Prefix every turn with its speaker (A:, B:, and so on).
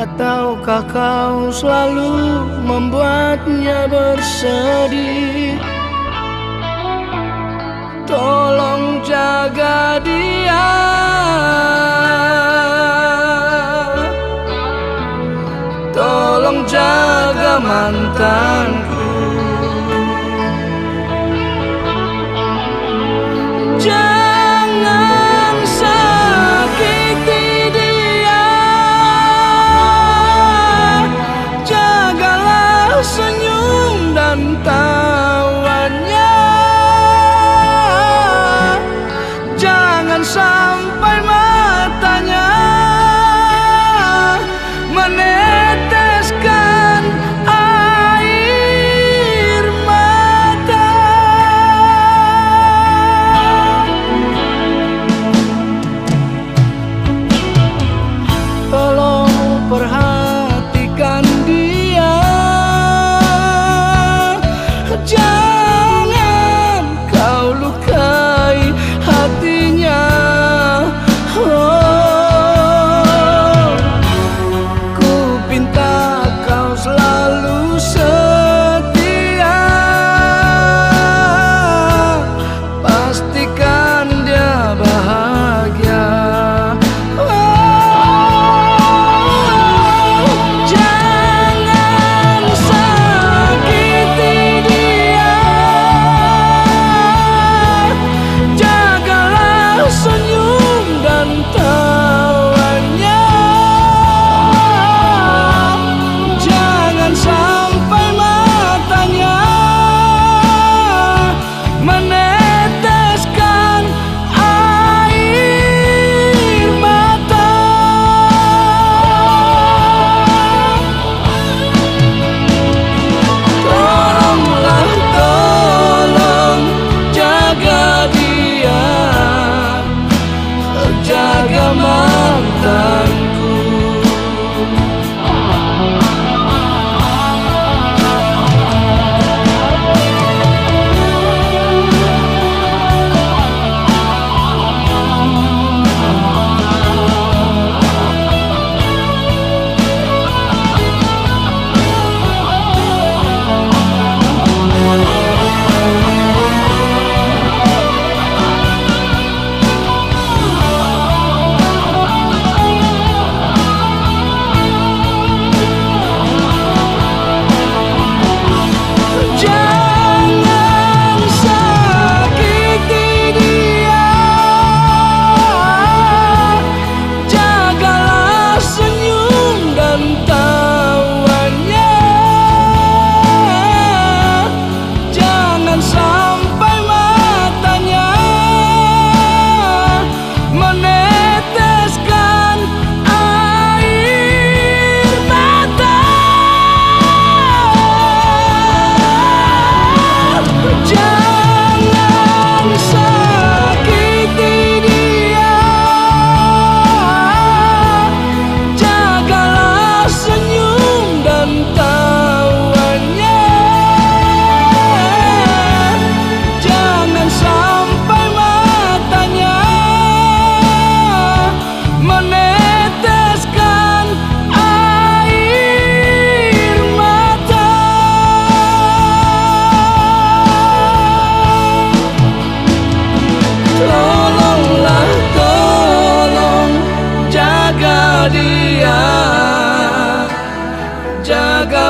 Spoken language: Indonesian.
A: Ataukah kau selalu membuatnya bersedih? Tolong jaga dia, tolong jaga mantanku. Jangan sakiti dia, jagalah senyum dan tawanya. Jangan sampai matanya meneteskan air mata. Tolong perhatikan dia, jangan kau lukai hatinya. Oh, ku pinta kau selalu setia, pastikan dia bahagia. Jangan sakiti dia, jagalah senyum dan tawanya. Jangan sampai matanya meneteskan air mata. Tolonglah, tolong jaga dia, jaga mantanku. Jangan sakiti dia, jagalah senyum dan tawanya. Jangan sampai matanya meneteskan air mata. Jangan sakiti dia, jagalah senyum dan tawanya. Jangan sampai matanya meneteskan air mata. Tolonglah, tolong jaga dia, jaga